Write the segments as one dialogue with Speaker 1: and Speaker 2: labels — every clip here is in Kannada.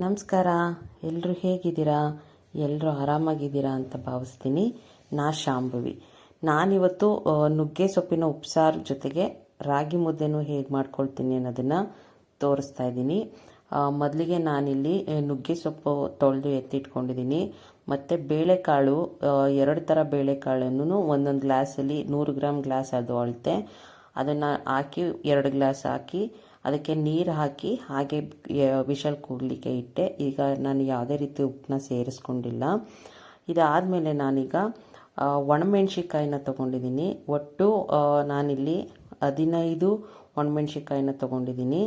Speaker 1: ನಮಸ್ಕಾರ. ಎಲ್ಲರೂ ಹೇಗಿದ್ದೀರಾ? ಎಲ್ಲರೂ ಆರಾಮಾಗಿದ್ದೀರಾ ಅಂತ ಭಾವಿಸ್ತೀನಿ. ಶಾಂಭವಿ. ನಾನಿವತ್ತು ನುಗ್ಗೆ ಸೊಪ್ಪಿನ ಉಪ್ಸಾರು ಜೊತೆಗೆ ರಾಗಿ ಮುದ್ದೆನೂ ಹೇಗೆ ಮಾಡ್ಕೊಳ್ತೀನಿ ಅನ್ನೋದನ್ನು ತೋರಿಸ್ತಾ ಇದ್ದೀನಿ. ಮೊದಲಿಗೆ ನಾನಿಲ್ಲಿ ನುಗ್ಗೆ ಸೊಪ್ಪು ತೊಳೆದು ಎತ್ತಿಟ್ಕೊಂಡಿದ್ದೀನಿ. ಮತ್ತು ಬೇಳೆಕಾಳು, 2 ಥರ ಬೇಳೆಕಾಳನ್ನು ಒಂದೊಂದು ಗ್ಲಾಸಲ್ಲಿ 100 ಗ್ರಾಮ್ ಗ್ಲಾಸ್ ಅದು ಅಳತೆ ಅದನ್ನು ಹಾಕಿ 2 ಗ್ಲಾಸ್ ಹಾಕಿ ಅದಕ್ಕೆ ನೀರು ಹಾಕಿ ಹಾಗೆ ವಿಷಲ್ ಕೂಗಲಿಕ್ಕೆ ಇಟ್ಟೆ. ಈಗ ನಾನು ಯಾವುದೇ ರೀತಿ ಉಪ್ಪನ್ನ ಸೇರಿಸ್ಕೊಂಡಿಲ್ಲ. ಇದಾದಮೇಲೆ ನಾನೀಗ ಒಣಮೆಣ್ಸಿಕಾಯಿನ ತೊಗೊಂಡಿದ್ದೀನಿ. ಒಟ್ಟು ನಾನಿಲ್ಲಿ 15 ಒಣಮೆಣ್ಸಿಕಾಯಿನ ತೊಗೊಂಡಿದ್ದೀನಿ.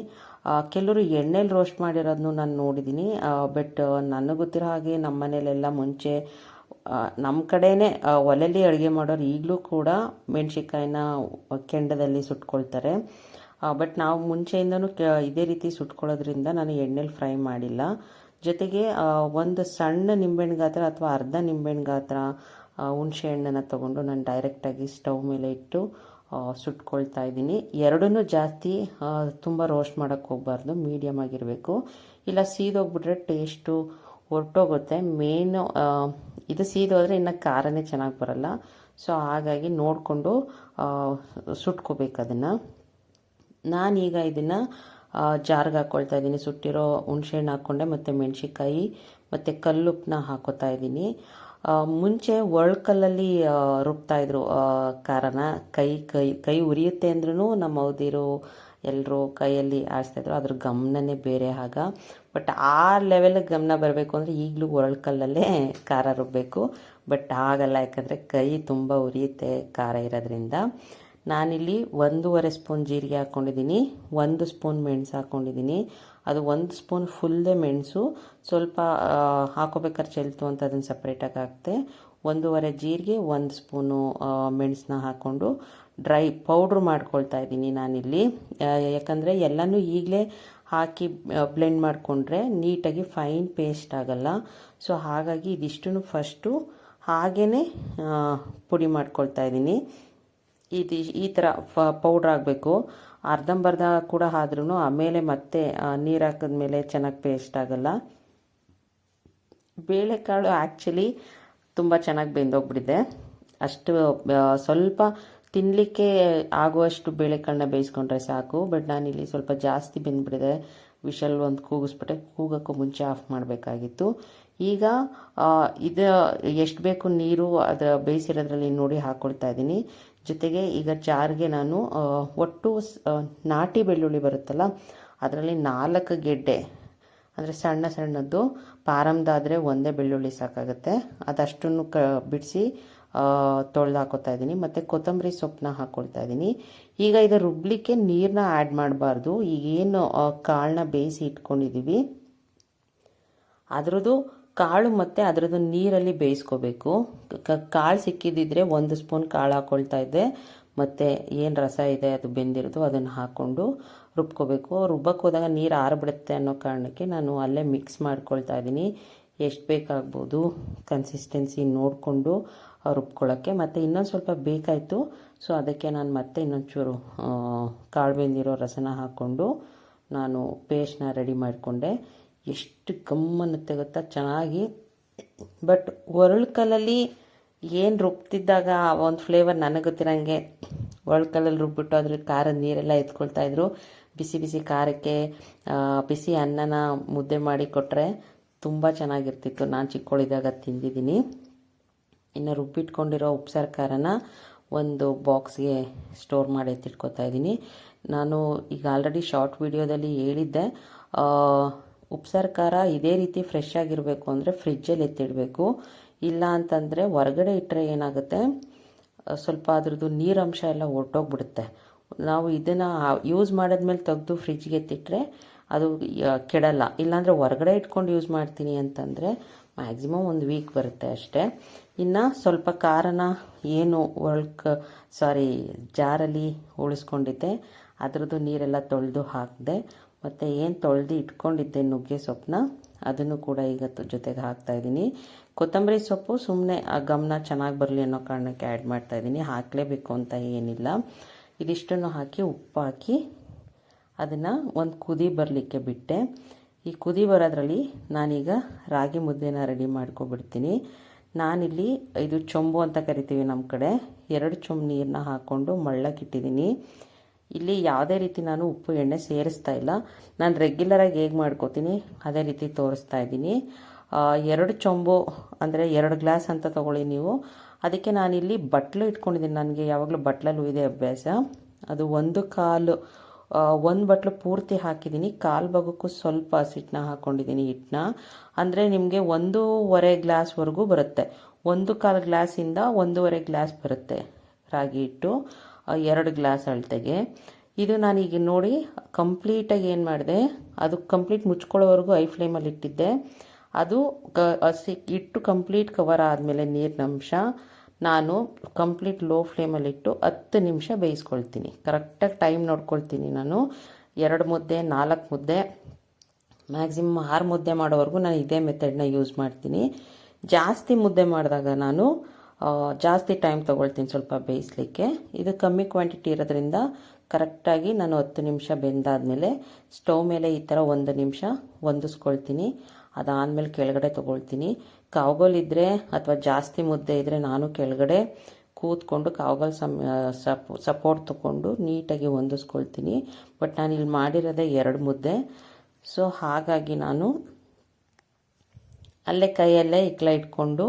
Speaker 1: ಕೆಲವರು ಎಣ್ಣೆಲಿ ರೋಸ್ಟ್ ಮಾಡಿರೋದನ್ನು ನಾನು ನೋಡಿದ್ದೀನಿ. ಬಟ್ ನನಗೆ ಗೊತ್ತಿರೋ ಹಾಗೆ ನಮ್ಮ ಮನೇಲೆಲ್ಲ ಮುಂಚೆ ನಮ್ಮ ಕಡೆಯೇ ಒಲೆಯಲ್ಲಿ ಅಡುಗೆ ಮಾಡೋರು ಈಗಲೂ ಕೂಡ ಮೆಣಸಿಕಾಯಿನ ಕೆಂಡದಲ್ಲಿ ಸುಟ್ಕೊಳ್ತಾರೆ. ಬಟ್ ನಾವು ಮುಂಚೆಯಿಂದನೂ ಇದೇ ರೀತಿ ಸುಟ್ಕೊಳ್ಳೋದ್ರಿಂದ ನಾನು ಎಣ್ಣೆಲಿ ಫ್ರೈ ಮಾಡಿಲ್ಲ. ಜೊತೆಗೆ ಒಂದು ಸಣ್ಣ ನಿಂಬೆಹಣ್ಣು ಗಾತ್ರ ಅಥವಾ ಅರ್ಧ ನಿಂಬೆಹಣ್ಣು ಗಾತ್ರ ಹುಣಸೆ ಹಣ್ಣನ್ನು ತೊಗೊಂಡು ನಾನು ಡೈರೆಕ್ಟಾಗಿ ಸ್ಟವ್ ಮೇಲೆ ಇಟ್ಟು ಸುಟ್ಕೊಳ್ತಾ ಇದ್ದೀನಿ. ಎರಡನ್ನೂ ಜಾಸ್ತಿ ತುಂಬ ರೋಸ್ಟ್ ಮಾಡೋಕ್ಕೆ ಹೋಗಬಾರ್ದು, ಮೀಡಿಯಮ್ ಆಗಿರಬೇಕು. ಇಲ್ಲ ಸೀದೋಗ್ಬಿಟ್ರೆ ಟೇಸ್ಟು ಹೊರಟೋಗುತ್ತೆ. ಮೇನು ಇದು ಸೀದೋದ್ರೆ ಇನ್ನು ಖಾರನೇ ಚೆನ್ನಾಗಿ ಬರಲ್ಲ. ಸೊ ಹಾಗಾಗಿ ನೋಡಿಕೊಂಡು ಸುಟ್ಕೋಬೇಕು ಅದನ್ನು. ನಾನೀಗ ಇದನ್ನು ಜಾರ್ಗೆ ಹಾಕ್ಕೊಳ್ತಾ ಇದ್ದೀನಿ. ಸುಟ್ಟಿರೋ ಹುಣಸೆಹಣ್ಣು ಹಾಕ್ಕೊಂಡೆ ಮತ್ತು ಮೆಣಸಿಕಾಯಿ ಮತ್ತು ಕಲ್ಲುಪ್ಪನ್ನ ಹಾಕೋತಾ ಇದ್ದೀನಿ. ಮುಂಚೆ ಒಳ್ಕಲ್ಲಲ್ಲಿ ರುಬ್ತಾಯಿದ್ರು ಖಾರನ. ಕೈ ಉರಿಯುತ್ತೆ ಅಂದ್ರೂ ನಮ್ಮ ಅವದಿರು ಎಲ್ಲರೂ ಕೈಯಲ್ಲಿ ಆಡಿಸ್ತಾಯಿದ್ರು. ಅದ್ರ ಗಮನನೇ ಬೇರೆ ಆಗ. ಬಟ್ ಆ ಲೆವೆಲ್ಗೆ ಗಮನ ಬರಬೇಕು ಅಂದರೆ ಈಗಲೂ ಒಳ್ಕಲ್ಲಲ್ಲೇ ಖಾರ ರುಬ್ಬಬೇಕು. ಬಟ್ ಆಗಲ್ಲ, ಯಾಕಂದರೆ ಕೈ ತುಂಬ ಉರಿಯುತ್ತೆ ಖಾರ ಇರೋದ್ರಿಂದ. ನಾನಿಲ್ಲಿ 1.5 ಸ್ಪೂನ್ ಜೀರಿಗೆ ಹಾಕ್ಕೊಂಡಿದ್ದೀನಿ, 1 ಸ್ಪೂನ್ ಮೆಣಸು ಹಾಕ್ಕೊಂಡಿದ್ದೀನಿ. ಅದು 1 ಸ್ಪೂನ್ ಫುಲ್ದೇ ಮೆಣಸು. ಸ್ವಲ್ಪ ಹಾಕೋಬೇಕಾದ್ರೆ ಚೆಲ್ತು ಅಂತ ಅದನ್ನು ಸಪ್ರೇಟಾಗಿ ಹಾಕ್ತೆ. 1.5 ಜೀರಿಗೆ, 1 ಸ್ಪೂನು ಮೆಣಸನ್ನ ಹಾಕ್ಕೊಂಡು ಡ್ರೈ ಪೌಡ್ರ್ ಮಾಡ್ಕೊಳ್ತಾ ಇದ್ದೀನಿ ನಾನಿಲ್ಲಿ. ಯಾಕಂದರೆ ಎಲ್ಲನೂ ಈಗಲೇ ಹಾಕಿ ಬ್ಲೆಂಡ್ ಮಾಡಿಕೊಂಡ್ರೆ ನೀಟಾಗಿ ಫೈನ್ ಪೇಸ್ಟ್ ಆಗಲ್ಲ. ಸೊ ಹಾಗಾಗಿ ಇದಿಷ್ಟನ್ನು ಫಸ್ಟು ಹಾಗೇ ಪುಡಿ ಮಾಡ್ಕೊಳ್ತಾ ಇದ್ದೀನಿ. ಈ ಥರ ಪೌಡ್ರ್ ಆಗಬೇಕು. ಅರ್ಧಂಬರ್ಧ ಕೂಡ ಆದ್ರೂ ಆಮೇಲೆ ಮತ್ತೆ ನೀರು ಹಾಕಿದ್ಮೇಲೆ ಚೆನ್ನಾಗಿ ಪೇಸ್ಟ್ ಆಗಲ್ಲ. ಬೇಳೆಕಾಳು ಆ್ಯಕ್ಚುಲಿ ತುಂಬ ಚೆನ್ನಾಗಿ ಬೆಂದೋಗ್ಬಿಟ್ಟಿದೆ. ಅಷ್ಟು ಸ್ವಲ್ಪ ತಿನ್ನಲಿಕ್ಕೆ ಆಗುವಷ್ಟು ಬೇಳೆಕಾಳನ್ನ ಬೇಯಿಸ್ಕೊಂಡ್ರೆ ಸಾಕು. ಬಟ್ ನಾನಿಲ್ಲಿ ಸ್ವಲ್ಪ ಜಾಸ್ತಿ ಬೆಂದ್ಬಿಟ್ಟಿದೆ. ವಿಷಲ್ ಒಂದು ಕೂಗಿಸ್ಬಿಟ್ಟೆ. ಕೂಗೋಕ್ಕೂ ಮುಂಚೆ ಆಫ್ ಮಾಡಬೇಕಾಗಿತ್ತು. ಈಗ ಇದು ಎಷ್ಟು ಬೇಕು ನೀರು ಅದರ ಬೇಯಿಸಿರೋದ್ರಲ್ಲಿ ನೋಡಿ ಹಾಕ್ಕೊಳ್ತಾ ಇದ್ದೀನಿ. ಜೊತೆಗೆ ಈಗ ಜಾರ್ಗೆ ನಾನು ಒಟ್ಟು ನಾಟಿ ಬೆಳ್ಳುಳ್ಳಿ ಬರುತ್ತಲ್ಲ, ಅದರಲ್ಲಿ 4 ಗೆಡ್ಡೆ ಅಂದರೆ ಸಣ್ಣ ಸಣ್ಣದ್ದು. ಪಾರಮ್ದಾದರೆ ಒಂದೇ ಬೆಳ್ಳುಳ್ಳಿ ಸಾಕಾಗುತ್ತೆ. ಅದಷ್ಟನ್ನು ಬಿಡಿಸಿ ತೊಳೆದು ಹಾಕೋತಾ ಇದ್ದೀನಿ. ಮತ್ತು ಕೊತ್ತಂಬರಿ ಸೊಪ್ಪನ್ನ ಹಾಕ್ಕೊಳ್ತಾ ಇದ್ದೀನಿ. ಈಗ ಇದು ರುಬ್ಲಿಕ್ಕೆ ನೀರನ್ನ ಆ್ಯಡ್ ಮಾಡಬಾರ್ದು. ಈಗೇನು ಕಾಳನ್ನ ಬೇಯಿಸಿ ಇಟ್ಕೊಂಡಿದ್ದೀವಿ ಅದರದ್ದು ಕಾಳು ಮತ್ತು ಅದರದ್ದು ನೀರಲ್ಲಿ ಬೇಯಿಸ್ಕೋಬೇಕು. ಕಾಳು ಸಿಕ್ಕಿದ್ದಿದ್ರೆ 1 ಸ್ಪೂನ್ ಕಾಳು ಹಾಕ್ಕೊಳ್ತಾ ಇದ್ದೆ. ಮತ್ತು ಏನು ರಸ ಇದೆ ಅದು ಬೆಂದಿರೋದು ಅದನ್ನು ಹಾಕ್ಕೊಂಡು ರುಬ್ಕೋಬೇಕು. ರುಬ್ಬಕ್ಕೆ ಹೋದಾಗ ನೀರು ಆರಿಬಿಡುತ್ತೆ ಅನ್ನೋ ಕಾರಣಕ್ಕೆ ನಾನು ಅಲ್ಲೇ ಮಿಕ್ಸ್ ಮಾಡ್ಕೊಳ್ತಾ ಇದ್ದೀನಿ. ಎಷ್ಟು ಬೇಕಾಗ್ಬೋದು ಕನ್ಸಿಸ್ಟೆನ್ಸಿ ನೋಡಿಕೊಂಡು ರುಬ್ಕೊಳ್ಳೋಕ್ಕೆ. ಮತ್ತು ಇನ್ನೊಂದು ಸ್ವಲ್ಪ ಬೇಕಾಯಿತು. ಸೊ ಅದಕ್ಕೆ ನಾನು ಮತ್ತೆ ಇನ್ನೊಂಚೂರು ಕಾಳು ಬೆಂದಿರೋ ರಸನ ಹಾಕ್ಕೊಂಡು ನಾನು ಪೇಸ್ಟ್ನ ರೆಡಿ ಮಾಡಿಕೊಂಡೆ. ಎಷ್ಟು ಗಮ್ಮನ್ನುತ್ತೆ ಗೊತ್ತಾ ಚೆನ್ನಾಗಿ. ಬಟ್ ಒರಳ್ಕಲ್ಲಲ್ಲಿ ಏನು ರುಬ್ತಿದ್ದಾಗ ಒಂದು ಫ್ಲೇವರ್ ನನಗೆ ಗೊತ್ತಿರೋಂಗೆ ಒರಳ್ಕಲ್ಲಲ್ಲಿ ರುಬ್ಬಿಟ್ಟು ಅದ್ರಲ್ಲಿ ಖಾರದ ನೀರೆಲ್ಲ ಎತ್ಕೊಳ್ತಾಯಿದ್ರು. ಬಿಸಿ ಬಿಸಿ ಖಾರಕ್ಕೆ ಬಿಸಿ ಅನ್ನನ ಮುದ್ದೆ ಮಾಡಿ ಕೊಟ್ಟರೆ ತುಂಬ ಚೆನ್ನಾಗಿರ್ತಿತ್ತು. ನಾನು ಚಿಕ್ಕವಳಿದ್ದಾಗ ತಿಂದಿದ್ದೀನಿ. ಇನ್ನು ರುಬ್ಬಿಟ್ಕೊಂಡಿರೋ ಉಪ್ಸಾರು ಖಾರನ ಒಂದು ಬಾಕ್ಸ್ಗೆ ಸ್ಟೋರ್ ಮಾಡಿ ಎತ್ತಿಟ್ಕೊತಾ ಇದ್ದೀನಿ. ನಾನು ಈಗ ಆಲ್ರೆಡಿ ಶಾರ್ಟ್ ವಿಡಿಯೋದಲ್ಲಿ ಹೇಳಿದ್ದೆ, ಉಪ್ಸಾರು ಖಾರ ಇದೇ ರೀತಿ ಫ್ರೆಶ್ ಆಗಿರಬೇಕು ಅಂದರೆ ಫ್ರಿಜ್ಜಲ್ಲಿ ಎತ್ತಿಡಬೇಕು. ಇಲ್ಲ ಅಂತಂದರೆ ಹೊರಗಡೆ ಇಟ್ಟರೆ ಏನಾಗುತ್ತೆ, ಸ್ವಲ್ಪ ಅದ್ರದ್ದು ನೀರಂಶ ಎಲ್ಲ ಹೊರಟೋಗ್ಬಿಡುತ್ತೆ. ನಾವು ಇದನ್ನು ಯೂಸ್ ಮಾಡಿದ್ಮೇಲೆ ತೆಗೆದು ಫ್ರಿಜ್ಗೆ ಎತ್ತಿಟ್ರೆ ಅದು ಕೆಡಲ್ಲ. ಇಲ್ಲಾಂದರೆ ಹೊರಗಡೆ ಇಟ್ಕೊಂಡು ಯೂಸ್ ಮಾಡ್ತೀನಿ ಅಂತಂದರೆ ಮ್ಯಾಕ್ಸಿಮಮ್ 1 ವೀಕ್ ಬರುತ್ತೆ ಅಷ್ಟೇ. ಇನ್ನು ಸ್ವಲ್ಪ ಖಾರನ ಏನು ಜಾರಲ್ಲಿ ಉಳಿಸ್ಕೊಂಡಿದ್ದೆ ಅದರದ್ದು ನೀರೆಲ್ಲ ತೊಳೆದು ಹಾಕಿದೆ. ಮತ್ತು ಏನು ತೊಳೆದು ಇಟ್ಕೊಂಡಿದ್ದೆ ನುಗ್ಗೆ ಸೊಪ್ಪನ್ನ ಅದನ್ನು ಕೂಡ ಈಗ ಜೊತೆಗೆ ಹಾಕ್ತಾಯಿದ್ದೀನಿ. ಕೊತ್ತಂಬರಿ ಸೊಪ್ಪು ಸುಮ್ಮನೆ ಗಮನ ಚೆನ್ನಾಗಿ ಬರಲಿ ಅನ್ನೋ ಕಾರಣಕ್ಕೆ ಆ್ಯಡ್ ಮಾಡ್ತಾಯಿದ್ದೀನಿ. ಹಾಕಲೇಬೇಕು ಅಂತ ಏನಿಲ್ಲ. ಇದಿಷ್ಟನ್ನು ಹಾಕಿ ಉಪ್ಪು ಹಾಕಿ ಅದನ್ನು ಒಂದು ಕುದಿ ಬರಲಿಕ್ಕೆ ಬಿಟ್ಟೆ. ಈ ಕುದಿ ಬರೋದ್ರಲ್ಲಿ ನಾನೀಗ ರಾಗಿ ಮುದ್ದೆನ ರೆಡಿ ಮಾಡ್ಕೊಬಿಡ್ತೀನಿ. ನಾನಿಲ್ಲಿ ಇದು ಚೊಂಬು ಅಂತ ಕರಿತೀವಿ ನಮ್ಮ ಕಡೆ, 2 ಚೊಂಬು ನೀರನ್ನ ಹಾಕ್ಕೊಂಡು ಮಳ್ಳಕ್ಕಿಟ್ಟಿದ್ದೀನಿ. ಇಲ್ಲಿ ಯಾವುದೇ ರೀತಿ ನಾನು ಉಪ್ಪು ಎಣ್ಣೆ ಸೇರಿಸ್ತಾ ಇಲ್ಲ. ನಾನು ರೆಗ್ಯುಲರಾಗಿ ಹೇಗೆ ಮಾಡ್ಕೋತೀನಿ ಅದೇ ರೀತಿ ತೋರಿಸ್ತಾ ಇದ್ದೀನಿ. 2 ಚೊಂಬು ಅಂದರೆ 2 ಗ್ಲಾಸ್ ಅಂತ ತೊಗೊಳ್ಳಿ ನೀವು. ಅದಕ್ಕೆ ನಾನಿಲ್ಲಿ ಬಟ್ಲು ಇಟ್ಕೊಂಡಿದ್ದೀನಿ. ನನಗೆ ಯಾವಾಗಲೂ ಬಟ್ಲಲ್ಲೂ ಇದೆ ಅಭ್ಯಾಸ. ಅದು 1/4 1 ಬಟ್ಲು ಪೂರ್ತಿ ಹಾಕಿದ್ದೀನಿ. 1/4 ಭಾಗಕ್ಕೂ ಸ್ವಲ್ಪ ಹಸಿಟ್ಟನ್ನ ಹಾಕ್ಕೊಂಡಿದ್ದೀನಿ ಹಿಟ್ಟನ್ನ. ಅಂದರೆ ನಿಮಗೆ 1.5 ಗ್ಲಾಸ್ವರೆಗೂ ಬರುತ್ತೆ. 1/4 ಗ್ಲಾಸಿಂದ 1.5 ಗ್ಲಾಸ್ ಬರುತ್ತೆ ರಾಗಿ ಹಿಟ್ಟು 2 ಗ್ಲಾಸ್ ಅಳತೆಗೆ. ಇದು ನಾನೀಗ ನೋಡಿ ಕಂಪ್ಲೀಟಾಗಿ ಏನು ಮಾಡಿದೆ, ಅದು ಕಂಪ್ಲೀಟ್ ಮುಚ್ಕೊಳ್ಳೋವರೆಗೂ ಐ ಫ್ಲೇಮಲ್ಲಿ ಇಟ್ಟಿದ್ದೆ. ಅದು ಹಿಟ್ಟು ಕಂಪ್ಲೀಟ್ ಕವರ್ ಆದಮೇಲೆ ನೀರಿನ ಅಂಶ ನಾನು ಕಂಪ್ಲೀಟ್ ಲೋ ಫ್ಲೇಮಲ್ಲಿಟ್ಟು 10 ನಿಮಿಷ ಬೇಯಿಸ್ಕೊಳ್ತೀನಿ. ಕರೆಕ್ಟಾಗಿ ಟೈಮ್ ನೋಡ್ಕೊಳ್ತೀನಿ ನಾನು. 2 ಮುದ್ದೆ 4 ಮುದ್ದೆ ಮ್ಯಾಕ್ಸಿಮಮ್ 6 ಮುದ್ದೆ ಮಾಡೋವರೆಗೂ ನಾನು ಇದೇ ಮೆಥಡ್ನ ಯೂಸ್ ಮಾಡ್ತೀನಿ. ಜಾಸ್ತಿ ಮುದ್ದೆ ಮಾಡಿದಾಗ ನಾನು ಜಾಸ್ತಿ ಟೈಮ್ ತೊಗೊಳ್ತೀನಿ ಸ್ವಲ್ಪ ಬೇಯಿಸಲಿಕ್ಕೆ. ಇದು ಕಮ್ಮಿ ಕ್ವಾಂಟಿಟಿ ಇರೋದ್ರಿಂದ ಕರೆಕ್ಟಾಗಿ ನಾನು 10 ನಿಮಿಷ ಬೆಂದಾದಮೇಲೆ ಸ್ಟವ್ ಮೇಲೆ ಈ ಥರ 1 ನಿಮಿಷ ಹೊಂದಿಸ್ಕೊಳ್ತೀನಿ. ಅದಾದಮೇಲೆ ಕೆಳಗಡೆ ತೊಗೊಳ್ತೀನಿ. ಕಾವ್ಗೋಲ್ ಇದ್ದರೆ ಅಥವಾ ಜಾಸ್ತಿ ಮುದ್ದೆ ಇದ್ದರೆ ನಾನು ಕೆಳಗಡೆ ಕೂತ್ಕೊಂಡು ಕಾವ್ಗೋಲ್ ಸಪೋರ್ಟ್ ತೊಗೊಂಡು ನೀಟಾಗಿ ಹೊಂದಿಸ್ಕೊಳ್ತೀನಿ. ಬಟ್ ನಾನು ಇಲ್ಲಿ ಮಾಡಿರೋದೇ 2 ಮುದ್ದೆ. ಸೊ ಹಾಗಾಗಿ ನಾನು ಅಲ್ಲೇ ಕೈಯಲ್ಲೇ ಇಕ್ಲ ಇಟ್ಕೊಂಡು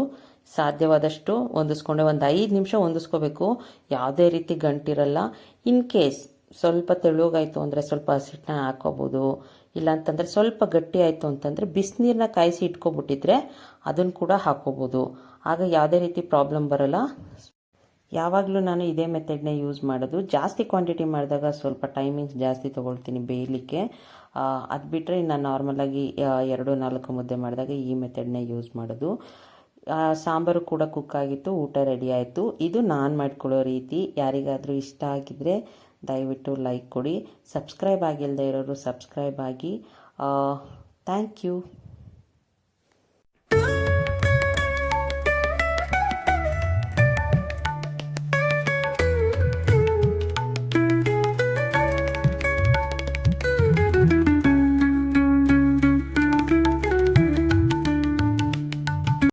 Speaker 1: ಸಾಧ್ಯವಾದಷ್ಟು ಹೊಂದಿಸ್ಕೊಂಡೆ. ಒಂದು 5 ನಿಮಿಷ ಹೊಂದಿಸ್ಕೋಬೇಕು, ಯಾವುದೇ ರೀತಿ ಗಂಟಿರಲ್ಲ. ಇನ್ ಕೇಸ್ ಸ್ವಲ್ಪ ತೆಳುಗಾಯಿತು ಅಂದರೆ ಸ್ವಲ್ಪ ಹಸಿಟ್ಟನ್ನ ಹಾಕೋಬೋದು. ಇಲ್ಲಾಂತಂದರೆ ಸ್ವಲ್ಪ ಗಟ್ಟಿ ಆಯಿತು ಅಂತಂದರೆ ಬಿಸಿನೀರನ್ನ ಕಾಯಿಸಿ ಇಟ್ಕೊಬಿಟ್ಟಿದ್ರೆ ಅದನ್ನು ಕೂಡ ಹಾಕೋಬೋದು. ಆಗ ಯಾವುದೇ ರೀತಿ ಪ್ರಾಬ್ಲಮ್ ಬರೋಲ್ಲ. ಯಾವಾಗಲೂ ನಾನು ಇದೇ ಮೆಥಡ್ನೇ ಯೂಸ್ ಮಾಡೋದು. ಜಾಸ್ತಿ ಕ್ವಾಂಟಿಟಿ ಮಾಡಿದಾಗ ಸ್ವಲ್ಪ ಟೈಮಿಂಗ್ಸ್ ಜಾಸ್ತಿ ತೊಗೊಳ್ತೀನಿ ಬೇಯಲಿಕ್ಕೆ. ಅದು ಬಿಟ್ಟರೆ ನಾನು ನಾರ್ಮಲಾಗಿ 2-4 ಮುದ್ದೆ ಮಾಡಿದಾಗ ಈ ಮೆಥಡ್ನೇ ಯೂಸ್ ಮಾಡೋದು. ಸಾಂಬಾರು ಕೂಡ ಕುಕ್ ಆಗಿತ್ತು, ಊಟ ರೆಡಿ ಆಯಿತು. ಇದು ನಾನು ಮಾಡ್ಕೊಳ್ಳೋ ರೀತಿ. ಯಾರಿಗಾದರೂ ಇಷ್ಟ ಆಗಿದ್ದರೆ ದಯವಿಟ್ಟು ಲೈಕ್ ಕೊಡಿ. ಸಬ್ಸ್ಕ್ರೈಬ್ ಆಗಿಲ್ಲದೆ ಇರೋರು ಸಬ್ಸ್ಕ್ರೈಬ್ ಆಗಿ. Thank you.